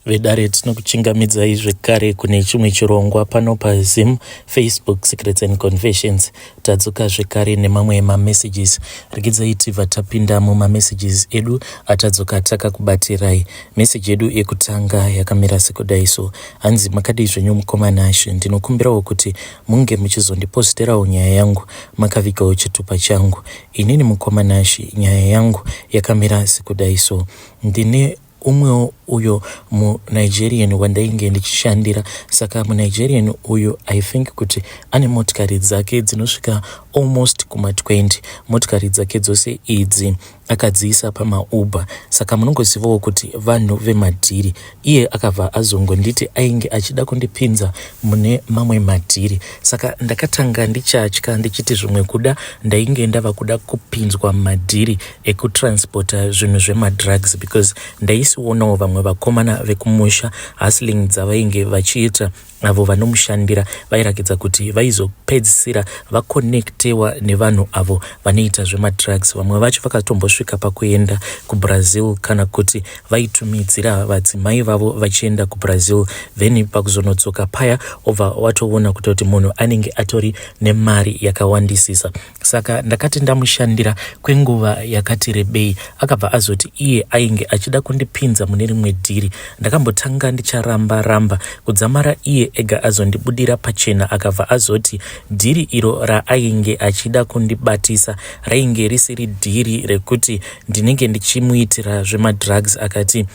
vedare tinokuchingamidzai zvekare kune chimwe chirongwa pano paZim Facebook Secrets and Confessions. Tadzoka zvekare nemamwe mamessages. Regidzai tibva tapinda mumamessages edu atadzoka takakubatirai. Message edu yekutanga yakamira sekudaiso. Hanzi makadai zvenyu mukomana Ashe, ndinokumbirawo kuti munge muchizondiposterawo nyaya yangu makavigawo chitupa changu. Inini mukomana Ashe, nyaya yangu yakamira sekudaiso. Ndine umwe uyo mu-Nigerian wandainge ndichishandira. Saka mu-Nigerian uyo I think kuti ane motikari dzake dzinosvika almost kuma-20. Motikari dzake dzose idzi akadziisa pama-Uber. Saka munongozivawo kuti vanhu vemadhiri. Iye akabva azongonditi ainge achida kundipinza mune mamwe madhiri. Saka ndakatanga ndichatya ndichiti zvimwe kuda ndainge ndava kuda kupinzwa madhiri ekutransporta zvinhu zvemadrugs, because ndaisionawo vamwe vakomana vekumusha hustling dzavainge vachiita avo vanomushandira vairakidza kuti vaizopedzisira vakonektewa nevanhu avo vanoita zvemadrugs. Vamwe vacho vakatombosvika pakuenda kuBrazil kana kuti vaitumidzira vadzimai vavo vachienda kuBrazil, then pakuzonodzoka paya obva watoona kuti munhu anenge atori nemari yakawandisisa. Saka ndakati ndamushandira kwenguva yakati rebei, akabva azoti iye ainge achida kundipinza mune rimwe dhiri. Ndakambotanga ndicharamba kudzamara iye ega azondibudira pachena, akabva azoti dhiri iro raainge achida kundibatisa rainge risiri dhiri rekuti ndinenge ndichimuitira zvemadrugs. Akati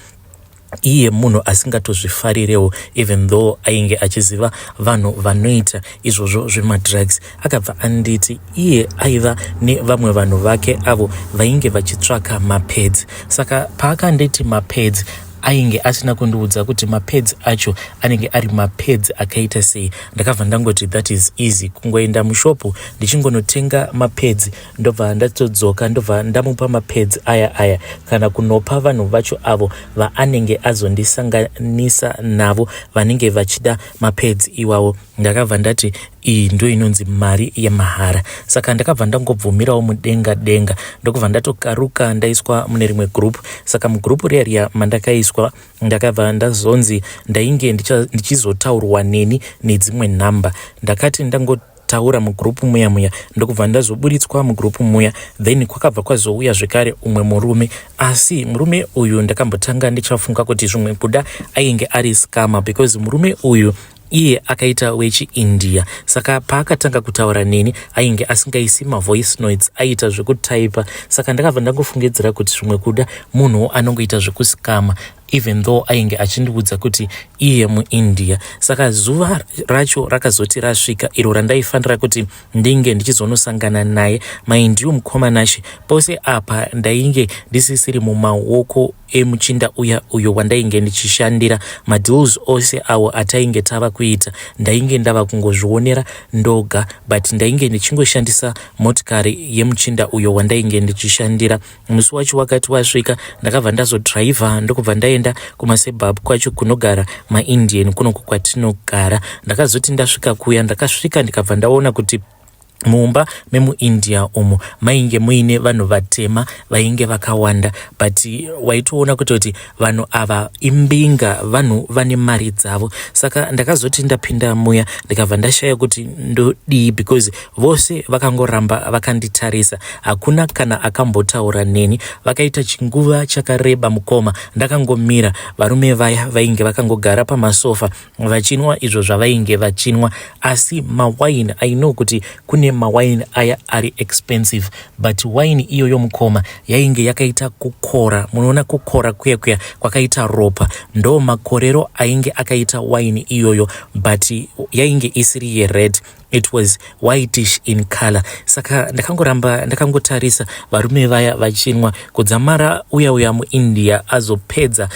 iye munhu asingatozvifarirewo even though ainge achiziva vanhu vanoita izvozvo zvemadrugs. Akabva anditi iye aiva nevamwe vanhu vake avo vainge vachitsvaka mapads. Saka paakanditi mapads ainge asina kundiudza kuti mapads acho anenge ari mapads akaita sei. Ndakabva ndangoti that is easy, kungoenda mushopu ndichingonotenga mapads ndobva ndatodzoka ndobva ndamupa mapads aya kana kunopa vanhu vacho avo vaanenge azondisanganisa navo vanenge vachida mapads iwawo. Ndakabva ndati iyi ndo inonzi mari yemahara. Saka ndakabva ndangobvumirawo mudenga ndokubva ndatokaruka ndaiswa mune rimwe group. Saka mugrupu riya mandakaiswa ndakabva ndazonzi ndainge ndichizotaurwa neni nedzimwe nhamba. Ndakati taura mugrupu muya ndokubva ndazoburitswa mugrupu muya, then kwakabva kwazouya zvekare umwe murume. Asi murume uyu ndakambotanga ndichafunga kuti zvimwe kuda ainge ari scammer, because murume uyu iye akaita wechiIndia. Saka paakatanga kutaura neni ainge asingaisi mavoice notes, aita zvekutaipa. Saka ndakabva ndangofungidzira kuti zvimwe kuda munhu anongoita zvekuskama even though ainge achindiudza kuti iye muIndia. Saka zuva racho rakazoti rasvika iro randaifanira kuti ndinge ndichizonosangana naye. Maindiwo mukomana Ashe, pose apa ndainge ndisisiri mumaoko emuchinda uyo wandainge ndichishandira. Madeals ose awo atainge tava kuita ndainge ndava kungozvionera ndoga, but ndainge ndichingoshandisa motikari yemuchinda uyo wandainge ndichishandira. Musi wacho wakati wasvika ndakabva ndazodhiraivha ndokubva ndaenda kumasebhabhu kwacho kunogara maIndian kunoku kwatinogara. Ndakazoti ndasvika kuya ndakasvika ndikabva ndaona kuti mumba memuIndia umu mainge muine vanhu vatema vainge vakawanda, but waitoona kuti vanhu ava imbinga, vanhu vane mari dzavo. Saka ndakazoti ndapinda muya ndikabva ndashaya kuti ndodii, because vose vakangoramba vakanditarisa, hakuna kana akambotaura neni. Vakaita chinguva chakareba mukoma ndakangomira. Varume vaya vainge vakangogara pamasofa vachinwa izvo zvavainge vachinwa, asi mawaini I know kuti kune mawine aya ari expensive, but wine iyo yomukoma yainge yakaita kukora. Munoona kukora kuya kwakaita ropa, ndo makorero ainge akaita wine iyoyo, but yainge isiri ye-red, it was whitish in color. Saka ndakangotarisa varume vaya vachinwa kudzamara uya muIndia azopedza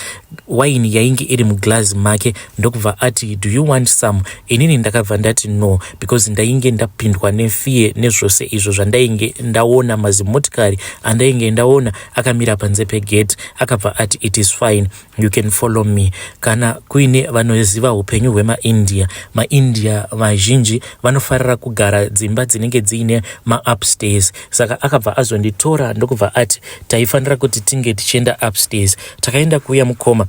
wine yainge iri muglass make ndokubva ati do you want some. Inini ndakabva ndati no, because ndainge ndapindwa nefear nezvose izvo zvandainge ndaona mazimotikari andainge ndaona akamira panze pegate. Akabva ati it is fine, you can follow me. Kana kuine vanoziva upenyu hwemaIndia, maIndia vazhinji vanofarira kugara dzimba dzinenge dziine ma-upstairs. Saka akabva azonditora ndokubva ati taifanira kuti tinge tichienda upstairs. Takaenda kuya mukoma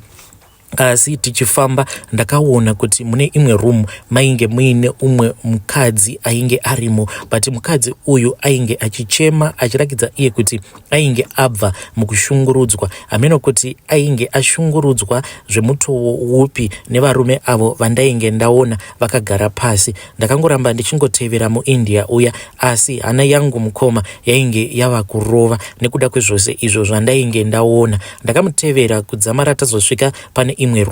asi tichifamba ndakaona kuti mune imwe room mainge muine umwe mukadzi ainge arimo, but mukadzi uyu ainge achichema achirakidza iye kuti ainge abva mukushungurudzwa, ameno kuti ainge ashungurudzwa zvemutoo upi nevarume avo vandainge ndaona vakagara pasi. Ndakangoramba ndichingotevera muIndia uya, asi hana yangu mukoma yainge yava kurova nekuda kwezvose izvo zvandainge ndaona. Ndakamutevera kudzamara tazosvika pane imwe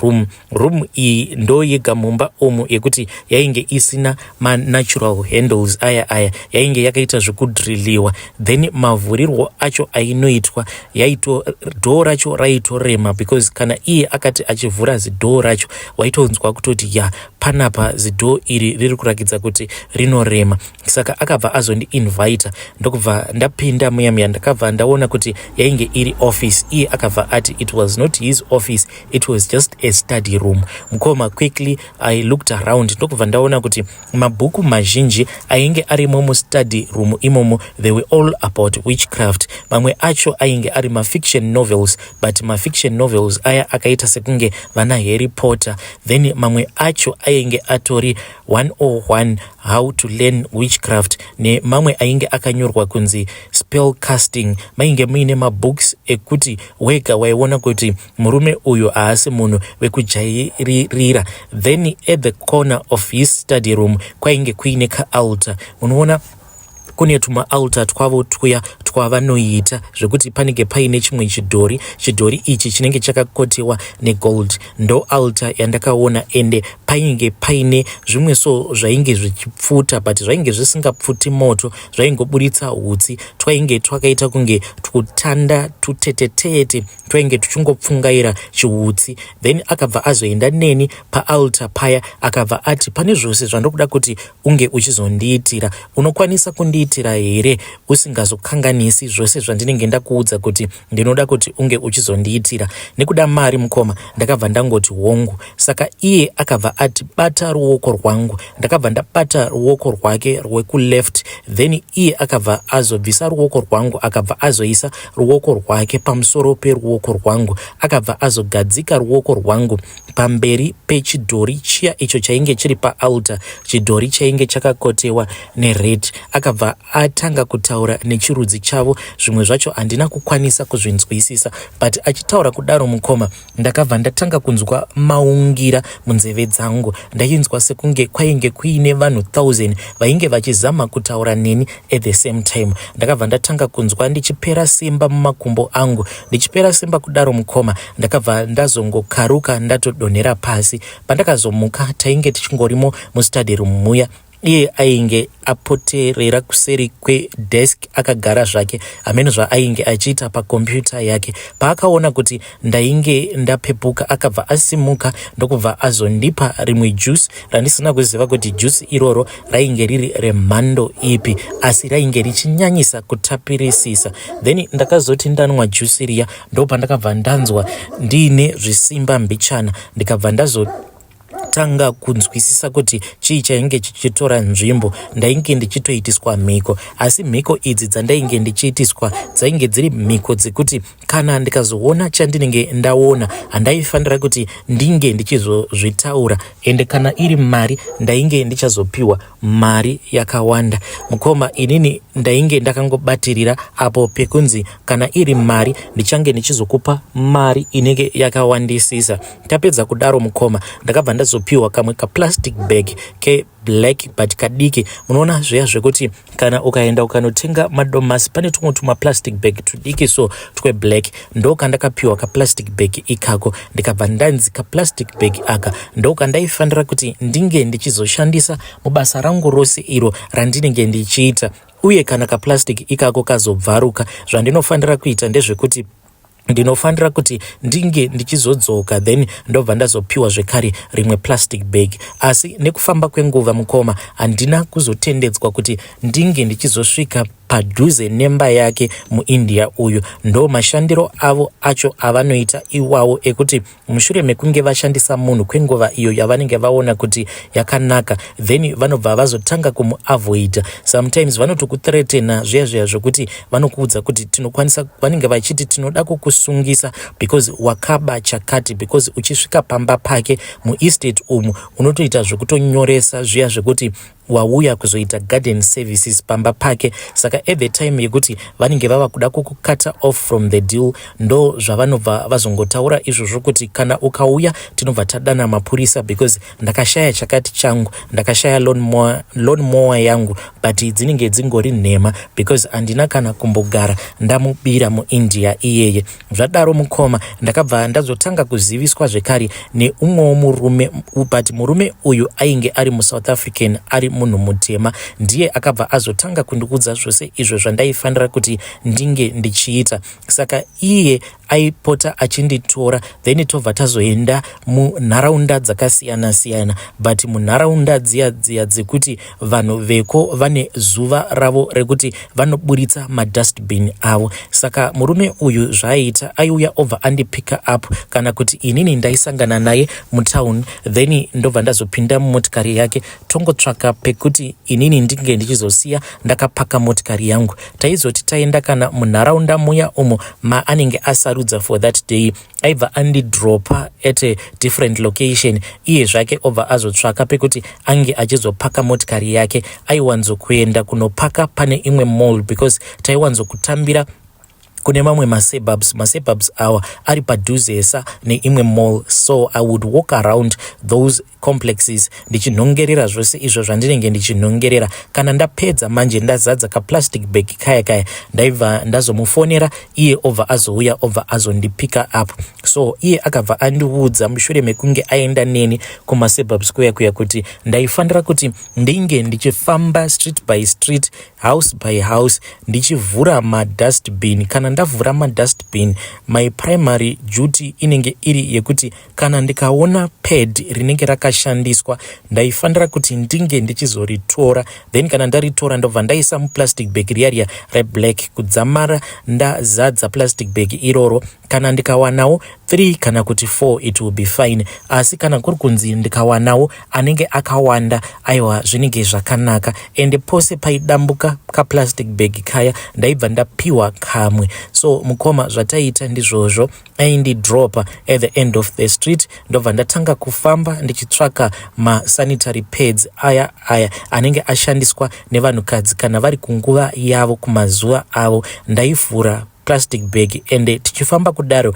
room iyi ndo yega mumba omo yekuti yainge isina natural handles aya yainge yakaita zvekudhiriliwa, then mavhurirwo acho ainoitwa dhoo racho raitorema, because kana iye akati achivhura zidhoo racho waitonzwa kutoti ya panapa zidhoo iri riri kurakidza kuti rinorema. Saka akabva azondiinvita, ndokubva ndapinda muyamya, ndakabva ndaona kuti yainge iri office. Iye akabva ati it was not his office, it was just a study room. Mukoma quickly I looked around, ndokubva ndaona kuti mabhuku mazhinji ainge arimo mustudy room imomo, they were all about witchcraft. Mamwe acho ainge ari mafiction novels, but mafiction novels aya akaita sekunge vana Harry Potter. Then mamwe acho ainge atori 101 how to learn witchcraft, ne mamwe ainge akanyorwa kunzi spell casting. Mainge muine mabooks ekuti wega waiona kuti murume uyu haasi munhu wekujairira. Then at the corner of his study room kwainge kuine kaaltar. Unoona kune tuma altar twavo tuya twavanoita zvekuti panenge paine chimwe chidhori ichi chinenge chakakotewa negold. Ndo altar yandakaona, ende painge paine zvimwe so zvainge zvichipfuta, but zvainge zvisingapfuti moto, zvaingoburitsa utsi, twainge twakaita kunge tutanda tutetetete twainge tuchingopfungaira chiutsi. Then akabva azoenda neni paaltar paya, akabva ati pane zvose zvandokuda kuti unge uchizondiitira, unokwanisa kundiitira here usingazokanganisi zvose zvandinenge ndakuudza kuti ndinoda kuti unge uchizondiitira nekuda mari mukoma? Ndakabva ndangoti hongu. Saka iye akabva ati bata ruoko rwangu, ndakabva ndabata ruoko rwake rwekuleft, then iye akabva azobvisa ruoko rwangu akabva azoisa ruoko rwake pamusoro peruoko rwangu, akabva azogadzika ruoko rwangu pamberi pechidhori chiya icho chainge chiri paaltar, chidhori chainge chakakotewa nered. Akabva atanga kutaura nechirudzi chavo, zvimwe zvacho handina kukwanisa kuzvinzwisisa, but achitaura kudaro mukoma ndakabva ndatanga kunzwa maungira munzeve dzangu. Ndainzwa sekunge kwainge kuine vanhu 1000 vainge vachizama kutaura neni at the same time. Ndakabva ndatanga kunzwa ndichipera simba mumakumbo angu, ndichipera simba kudaro mukoma ndakabva ndazongokaruka ndatodonhera pasi. Pandakazomuka tainge tichingorimo mustudy room muya, iye ainge apoterera kuseri kwedesk akagara zvake, ameno zvaainge achiita pakombiyuta yake. Paakaona kuti ndainge ndapepuka akabva asimuka ndokubva azondipa rimwe juice randisina kuziva kuti juice iroro rainge riri remhando ipi, asi rainge richinyanyisa kutapirisisa. Then ndakazoti ndanwa juice riya, ndo pandakabva ndanzwa ndiine zvisimba mbichana, ndikabva tanga kunzwisisa kuti chii chainge chichitora nzvimbo. Ndainge ndichitoitiswa mhiko, asi mhiko idzi dzandainge ndichiitiswa dzainge dziri mhiko dzekuti kana ndikazoona chandinenge ndaona handaifanira kuti ndinge ndichizozvitaura, ende kana iri mari ndainge ndichazopiwa mari yakawanda. Mukoma inini ndainge ndakangobatirira apo pekunzi kana iri mari ndichange ndichizokupa mari inenge yakawandisisa. Tapedza kudaro mukoma ndakabva ndazopiwa kamwe kaplastic bag ke black but kadiki. Munoona zviya zvekuti kana ukaenda ukanotenga madomasi pane tumwe tuma plastic bag tudiki so twe black, ndo kandakapiwa ka plastic bag ikako. Ndikabva ndanzi ka plastic bag aka ndo kandaifanira kuti ndinge ndichizoshandisa mubasa rangu rose iro randinenge ndichiita. Uye kana ka plastic ikako kazobvaruka, zvandinofanira kuita ndezvekuti ndinofanira kuti ndinge ndichizodzoka, then ndobva ndazopiwa zvekare rimwe plastic bag. Asi nekufamba kwenguva mukoma handina kuzotendedzwa kuti ndinge ndichizosvika padhuze nemba yake muIndia uyu. Ndo mashandiro avo acho avanoita iwawo ekuti mushure mekunge vashandisa munhu kwenguva iyo yavanenge vaona kuti yakanaka, then vanobva vazotanga kumuavoida. Sometimes vanotokuthreatena zviya zvokuti vanokuudza kuti tinokwanisa, vanenge vachiti tinoda kukusungisa because wakaba chakati, because uchisvika pamba pake muestate umu unotoita zvokutonyoresa zviya zvekuti wauya kuzoita garden services pamba pake. Saka at the time yekuti vanenge vava kuda kukukata off from the deal, ndo zvavanobva vazongotaura izvozvo kuti kana ukauya tinobva tadana mapurisa because ndakashaya chakati changu, ndakashaya lawn mower yangu, but dzinenge dzingori nhema because handina kana kumbogara ndamubira muIndia iyeye. Zvadaro mukoma ndakabva ndazotanga kuziviswa zvekare neumwewo murume, but murume uyu ainge ari muSouth African, ari munhu mutema, ndiye akabva azotanga kundikudza zvose izvo zvandaifanira kuti ndinge ndichiita. Saka iye aipota achinditora, then tobva tazoenda munharaunda dzakasiyana siyana, but munharaunda dziya dzekuti vanhu veko vane zuva ravo rekuti vanoburitsa madustbin avo. Saka murume uyu zvaiita aiuya obva andipika up kana kuti inini ndaisangana naye mutown, then ndobva ndazopinda mumotikari yake tongotsvaka pekuti inini ndinge ndichizosiya ndakapaka motikari yangu. Taizoti taenda kana munharaunda muya umo maanenge asarudza for that day, aibva andidropa at a different location, iye zvake obva azotsvaka pekuti ange achizopaka motikari yake. Aiwanzokuenda kunopaka pane imwe mall because taiwanzokutambira kune mamwe masuburbs awa ari padhuzesa neimwe mall, so I would walk around those complexes ndichinhongerera zvose izvo zvandinenge ndichinhongerera. Kana ndapedza manje ndazadza kaplastic bag kaya ndaibva ndazomufonera, iye obva azouya obva azondipika up. So iye akabva andiudza mushure mekunge aenda neni kumasuburbs kuya kuti ndaifanira kuti ndinge ndichifamba street by street, house by house, ndichivhura madustbin. Kana ndavhura madustbin, my primary duty inenge iri yekuti kana ndikaona pad rinenge rakashandiswa ndaifanira kuti ndinge ndichizoritora, then kana ndaritora ndobva ndaisa muplastic bag riya reblack kudzamara ndazadza plastic bag iroro. Kana ndikawanawo 3 kana kuti 4 it will be fine, asi kana kuri kunzi ndikawanawo anenge akawanda, aiwa zvinenge zvakanaka. Ende pose paidambuka kaplastic bag kaya ndaibva ndapiwa kamwe. So mukoma zvataita ndizvozvo, aindidropa at the end of the street, ndobva ndatanga kufamba ndichitsvaka masanitary pads aya anenge ashandiswa nevanhukadzi kana vari kunguva yavo kumazuva avo. Ndaivhura plastic bag ende tichifamba kudaro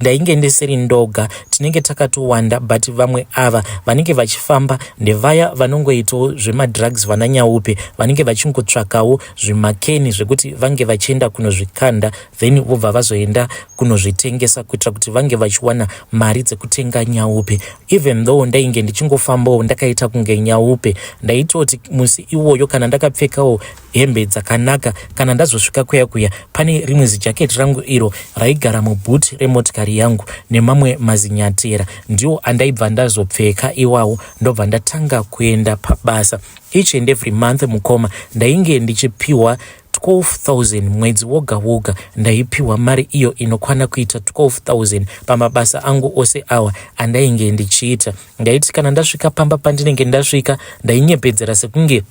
ndainge ndisiri ndoga, tinenge takatowanda, but vamwe ava vanenge vachifamba ndevaya vanongoitawo zvemadrugs vananyaupe, vanenge vachingotsvakawo zvimakeni zvekuti vange vachienda kunozvikanda, then vobva vazoenda kunozvitengesa kuitira kuti vange vachiwana mari dzekutenga nyaupe. Even though ndainge ndichingofambawo ndakaita kunge nyaupe, ndaitoti musi iwoyo kana ndakapfekawo hembe dzakanaka, kana ndazosvika kuya pane rimwe jaketi rangu iro raigara mubhuti remotikari yangu nemamwe mazinyatera, ndiwo andaibva ndazopfeka iwawo, ndobva ndatanga kuenda pabasa. Each and every month mukoma ndainge ndichipiwa 12,000 mwedzi woga ndaipiwa mari iyo inokwana kuita 12,000 pamabasa angu ose awa andainge ndichiita. Ndaiti kana ndasvika pamba pandinenge ndasvika ndainyepedzera sekunge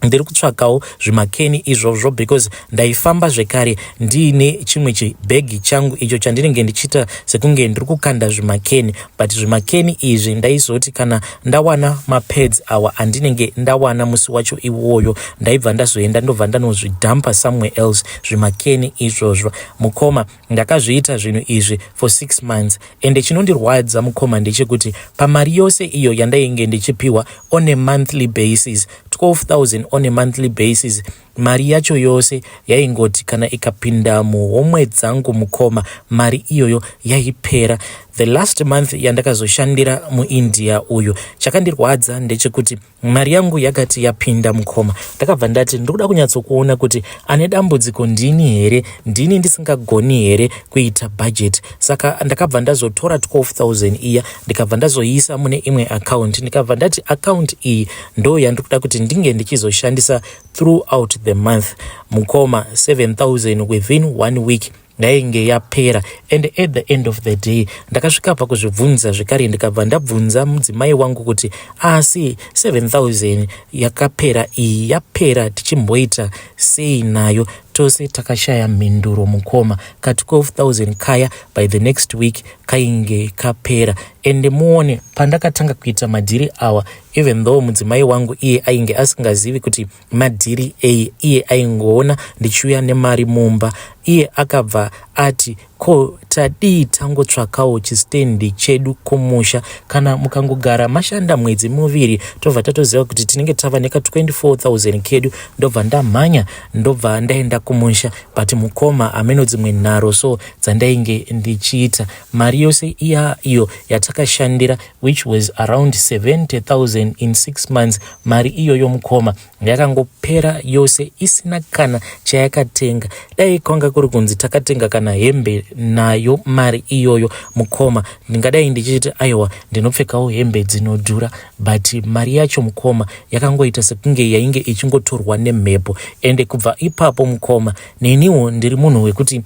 ndiri kutsvakawo zvimakeni izvozvo because ndaifamba zvekare ndiine chimwe chibhegi changu icho chandinenge ndichita sekunge ndiri kukanda zvimakeni, but zvimakeni izvi ndaizoti kana ndawana mapads awa andinenge ndawana musi wacho iwoyo ndaibva ndazoenda ndobva ndanozvidhampa somewhere else zvimakeni izvozvo. Mukoma ndakazviita zvinhu izvi for 6 months, ende chinondirwadza mukoma ndechekuti pamari yose iyo yandainge ndichipiwa on a monthly basis, 12,000 on a monthly basis, mari yacho yose yaingoti kana ikapinda muhomwe dzangu mukoma mari iyoyo yaipera. The last month yandakazoshandira muIndia uyu, chakandirwadza ndechekuti mari yangu yakati yapinda mukoma, ndakabva ndati ndokuda kunyatsokuona kuti ane dambudziko ndini here, ndini ndisingagoni here kuita budget. Saka ndakabva ndazotora 12,000 iya ndikabva ndazoisa mune imwe account, ndikabva ndati account iyi ndo yandikuda kuti ndinge ndichizoshandisa throughout the month mukoma 7,000 within 1 week ndainge yapera. And at the end of the day ndakasvika pakuzvibvunza zvekare ndikabva ndabvunza mudzimai wangu kuti asi 7,000 yakapera iyi yapera tichimboita sei nayo? Tose takashaya mhinduro mukoma. Ka 12,000 kaya by the next week kainge kapera. Ende muone pandakatanga kuita madhiri awa, even though mudzimai wangu iye ainge asingazivi kuti madhiri iye aingoona ndichiuya nemari mumba, iye akabva ati ko tadii tangotsvakawo chistendi chedu kumusha, kana mukangogara mashanda mwedzi muviri tobva tatoziva kuti tinenge tava neka 24,000 kedu. Ndobva ndamhanya ndobva ndaenda kumusha, but mukoma ameno dzimwe nharo so dzandainge ndichiita. Mari yose iyo yatakashandira, which was around 70,000 in 6 months, mari iyoyo mukoma yakangopera yose isina kana chayakatenga. Dai kwanga kuri kunzi takatenga kana hembe nayo mari iyoyo mukoma, ndingadai ndichiti aiwa ndinopfekawo hembe dzinodhura, but mari yacho mukoma yakangoita sekunge yainge ichingotorwa nemhepo. Ende kubva ipapo mukoma neniwo ndiri munhu wekuti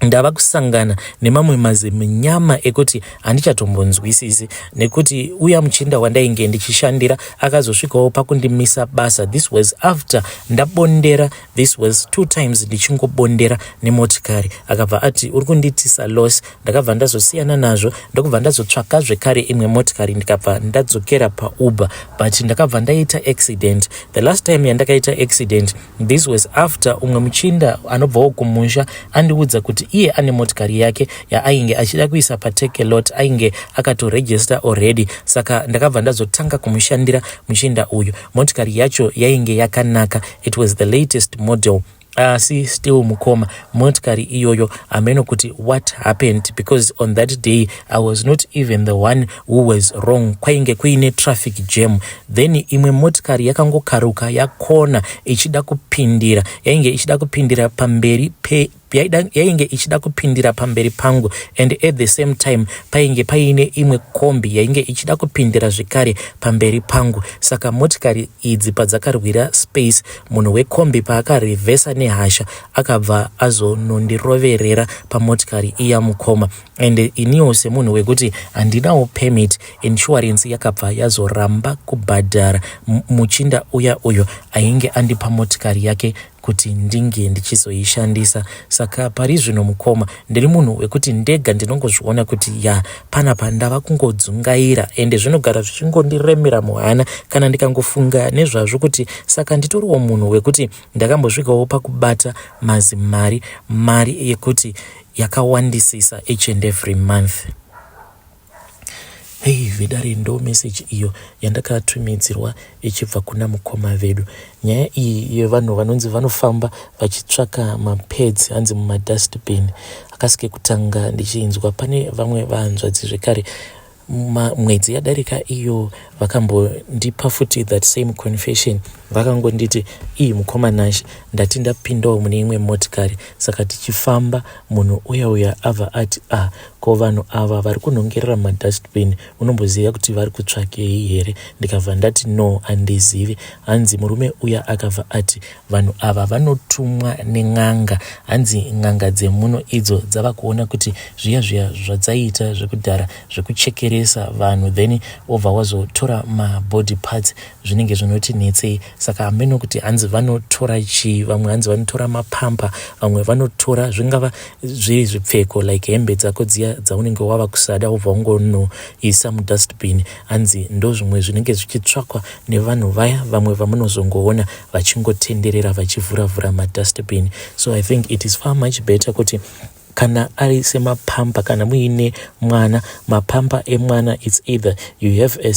ndava kusangana nemamwe mazemunyama ekuti handichatombonzwisisi, nekuti uya muchinda wandainge ndichishandira akazosvikawo pakundimisa basa. This was after ndabondera, this was 2 times ndichingobondera nemotikari. Akabva ati uri kunditisa loss. Ndakabva ndazosiyana nazvo ndokubva ndazotsvaka zvekare imwe motikari ndikabva ndadzokera pauber, but ndakabva ndaita accident. The last time yandakaita accident, this was after umwe muchinda anobvawo kumusha andiudza kuti iye ane motikari yake ainge achida kuisa pateke lot, ainge akatoregister already. Saka ndakabva ndazotanga kumushandira muchinda uyu. Motikari yacho yainge yakanaka, it was the latest model. Asi still mukoma motikari iyoyo ameno kuti what happened, because on that day I was not even the one who was wrong. Kwainge kuine traffic jam, then imwe motikari yakangokaruka yakona ichida kupindira, yainge ichida kupindira pamberi yainge ichida kupindira pamberi pangu, and at the same time painge paine imwe kombi yainge ichida kupindira zvekare pamberi pangu. Saka motikari idzi padzakarwira space, munhu wekombi paakarevhesa nehasha akabva azonondiroverera pamotikari iya mukoma. And iniwo semunhu wekuti handinawo permit, insurance yakabva yazoramba kubhadhara muchinda uyo ainge andipa motikari yake kuti ndinge ndichizoishandisa. Saka pari zvino mukoma ndiri munhu wekuti ndega ndinongozviona kuti panapa ndava kungodzungaira, ende zvinogara zvichingondiremera muhana kana ndikangofunga nezvazvo kuti saka nditoriwo munhu wekuti ndakambosvikawo pakubata mari yekuti yakawandisisa each and every month. Hey, vedare ndo message iyo yandakatumidzirwa ichibva kuna mukoma vedu. Nyaya iyi yevanhu vanonzi vanofamba vachitsvaka mapads hanzi mumadustbin. Akasike kutanga ndichinzwa pane vamwe vanzvadzi zvekare mwedzi yadarika iyo vakambondipa futi that same confession. Vakangonditi mukoma Nash ndati ndapindawo mune imwe motikari, saka tichifamba munhu uya abva ati ko vanhu ava vari kunhongerera madustbin unomboziva kuti vari kutsvakei here? Ndikabva ndati no, handizivi. Hanzi murume uya akabva ati vanhu ava vanotumwa nen'anga, hanzi n'anga dzemuno idzo dzava kuona kuti zviya zvadzaita zvekudhara zvekuchekeresa vanhu, then obva wazotora mabody parts zvinenge zvinoti netsei. Saka ameno kuti hanzi vanotora vamwe hanzi vanotora mapampa, vamwe vanotora zvingava zviri zvipfeko like hembe dzako dziya dzaunenge wava kusada ubva ungonoisa mudustbin. Hanzi ndo zvimwe zvinenge zvichitsvakwa nevanhu vaya vamwe vamunozongoona vachingotenderera vachivhuravhura madustbin. So I think it is far much better kuti kana ari semapampa, kana muine mwana, mapampa emwana, it's either you have a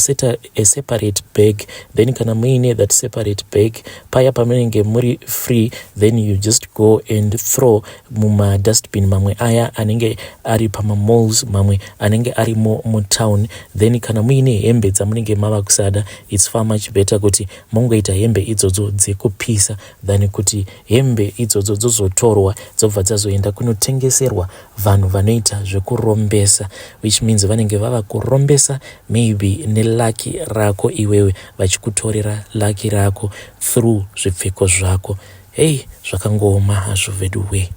separate bag, then kana muine that separate bag paya pamunenge muri free, then you just go and throw muma dustbin mamwe aya anenge ari pama malls, mamwe anenge ari mutown. Then kana muine hembe dzamunenge mava kusada, it's far much better kuti mungoita hembe idzodzo dzekupisa than kuti hembe idzodzo dzozotorwa dzobva dzazoenda kunotengeserwa vanhu vanoita zvekurombesa, which means vanenge vava kurombesa maybe nelaki rako iwewe, vachikutorera laki rako through zvipfeko zvako. hei zvakangooma hazvo veduwe.